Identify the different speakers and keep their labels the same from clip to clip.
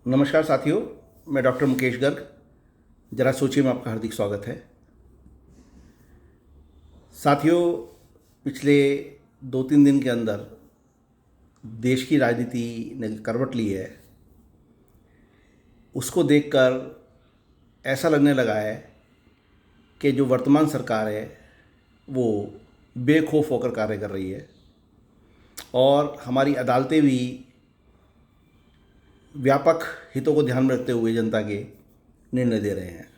Speaker 1: नमस्कार साथियों, मैं डॉक्टर मुकेश गर्ग। जरा सोचिए में आपका हार्दिक स्वागत है। साथियों, पिछले 2-3 दिन के अंदर देश की राजनीति ने करवट ली है। उसको देखकर ऐसा लगने लगा है कि जो वर्तमान सरकार है वो बेखौफ होकर कार्य कर रही है और हमारी अदालतें भी व्यापक हितों को ध्यान में रखते हुए जनता के निर्णय दे रहे हैं।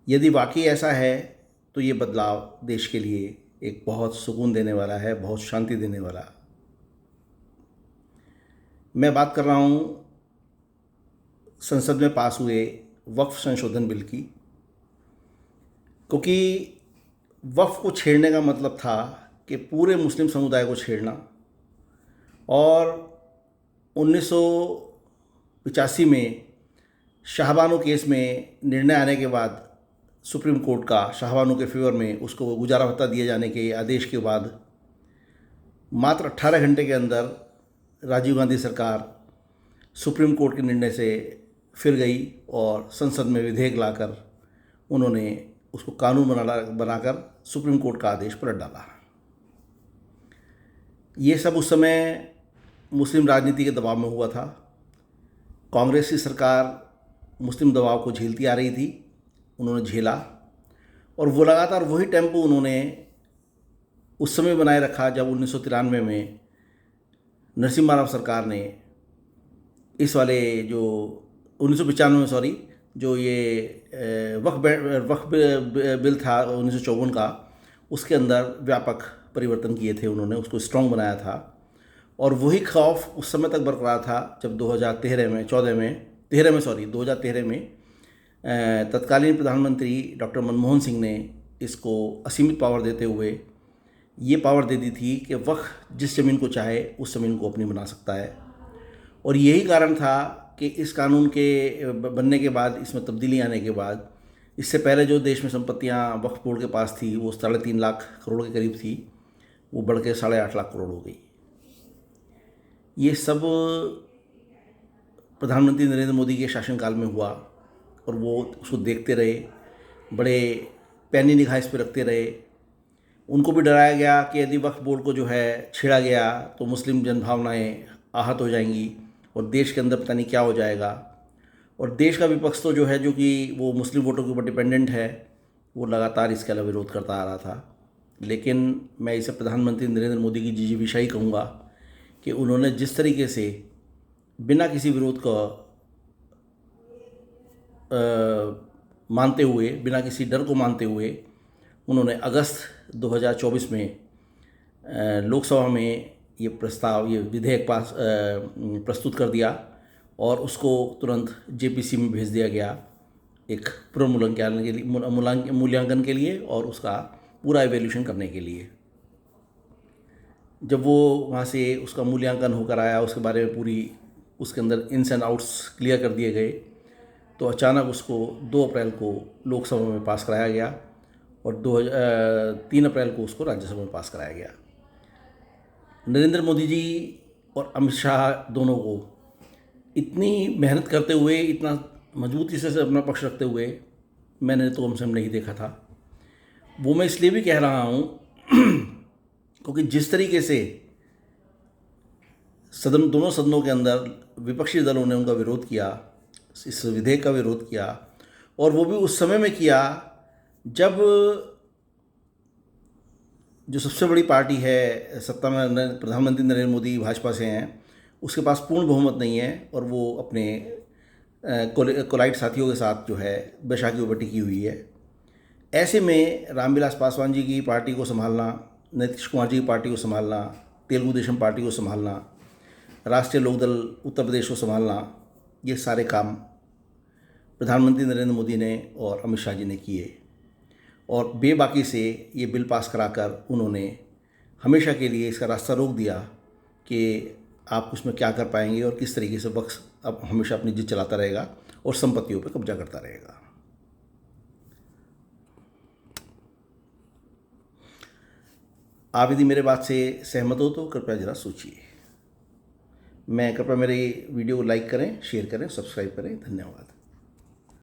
Speaker 1: यदि वाकई ऐसा है तो ये बदलाव देश के लिए एक बहुत सुकून देने वाला है, बहुत शांति देने वाला। मैं बात कर रहा हूँ संसद में पास हुए वक्फ संशोधन बिल की, क्योंकि वक्फ को छेड़ने का मतलब था कि पूरे मुस्लिम समुदाय को छेड़ना। और 1985 में शाहबानो केस में निर्णय आने के बाद सुप्रीम कोर्ट का शाहबानो के फेवर में उसको गुजारा भत्ता दिए जाने के आदेश के बाद मात्र 18 घंटे के अंदर राजीव गांधी सरकार सुप्रीम कोर्ट के निर्णय से फिर गई और संसद में विधेयक लाकर उन्होंने उसको कानून बनाकर सुप्रीम कोर्ट का आदेश पलट डाला। ये सब उस समय मुस्लिम राजनीति के दबाव में हुआ था। कांग्रेस की सरकार मुस्लिम दबाव को झेलती आ रही थी, उन्होंने झेला और वो लगातार वही टेम्पो उन्होंने उस समय बनाए रखा जब 1993 में नरसिम्हा राव सरकार ने इस वाले जो 1995 में सॉरी जो ये वक्फ बिल था 1954 का, उसके अंदर व्यापक परिवर्तन किए थे उन्होंने, उसको स्ट्रॉन्ग बनाया था। और वही खौफ उस समय तक बरकरार था जब 2013 में तत्कालीन प्रधानमंत्री डॉक्टर मनमोहन सिंह ने इसको असीमित पावर देते हुए ये पावर दे दी थी कि वक्फ जिस ज़मीन को चाहे उस ज़मीन को अपनी बना सकता है। और यही कारण था कि इस कानून के बनने के बाद, इसमें तब्दीली आने के बाद, इससे पहले जो देश में संपत्तियां वक्फ बोर्ड के पास थी वो 3.5 लाख करोड़ के करीब थी, वो बढ़ के 8.5 लाख करोड़ हो गई। ये सब प्रधानमंत्री नरेंद्र मोदी के शासनकाल में हुआ और वो उसको देखते रहे, बड़े पैनी निगाह इस पर रखते रहे। उनको भी डराया गया कि यदि वक्फ बोर्ड को जो है छेड़ा गया तो मुस्लिम जनभावनाएं आहत हो जाएंगी और देश के अंदर पता नहीं क्या हो जाएगा। और देश का विपक्ष तो जो है, जो कि वो मुस्लिम वोटों के ऊपर डिपेंडेंट है, वो लगातार इसके अलावा विरोध करता आ रहा था। लेकिन मैं इसे प्रधानमंत्री नरेंद्र मोदी की जिजीविषाई कहूँगा कि उन्होंने जिस तरीके से बिना किसी विरोध का मानते हुए, बिना किसी डर को मानते हुए, उन्होंने अगस्त 2024 में लोकसभा में ये प्रस्ताव, ये विधेयक प्रस्तुत कर दिया और उसको तुरंत जेपीसी में भेज दिया गया एक मूल्यांकन के लिए और उसका पूरा इवैल्यूएशन करने के लिए। जब वो वहाँ से उसका मूल्यांकन होकर आया, उसके बारे में पूरी उसके अंदर इन्स एंड आउट्स क्लियर कर दिए गए, तो अचानक उसको 2 अप्रैल को लोकसभा में पास कराया गया और 3 अप्रैल को उसको राज्यसभा में पास कराया गया। नरेंद्र मोदी जी और अमित शाह दोनों को इतनी मेहनत करते हुए, इतना मजबूती से अपना पक्ष रखते हुए मैंने तो कम से कम नहीं देखा था। वो मैं इसलिए भी कह रहा हूँ क्योंकि जिस तरीके से दोनों सदनों के अंदर विपक्षी दलों ने उनका विरोध किया, इस विधेयक का विरोध किया, और वो भी उस समय में किया जब जो सबसे बड़ी पार्टी है सत्ता में, प्रधानमंत्री नरेंद्र मोदी भाजपा से हैं, उसके पास पूर्ण बहुमत नहीं है और वो अपने कोलाइट साथियों के साथ जो है बैसाखी पर टिकी हुई है। ऐसे में रामविलास पासवान जी की पार्टी को संभालना, नीतीश कुमार जी की पार्टी को संभालना, तेलुगु देशम पार्टी को संभालना, राष्ट्रीय लोकदल उत्तर प्रदेश को संभालना, ये सारे काम प्रधानमंत्री नरेंद्र मोदी ने और अमित शाह जी ने किए और बेबाकी से ये बिल पास कराकर उन्होंने हमेशा के लिए इसका रास्ता रोक दिया कि आप उसमें क्या कर पाएंगे और किस तरीके से वक्फ अब हमेशा अपनी जिद चलाता रहेगा और संपत्तियों पर कब्जा करता रहेगा। आप यदि मेरे बात से सहमत हो तो कृपया ज़रा सोचिए। मैं कृपया मेरी वीडियो को लाइक करें, शेयर करें, सब्सक्राइब करें। धन्यवाद।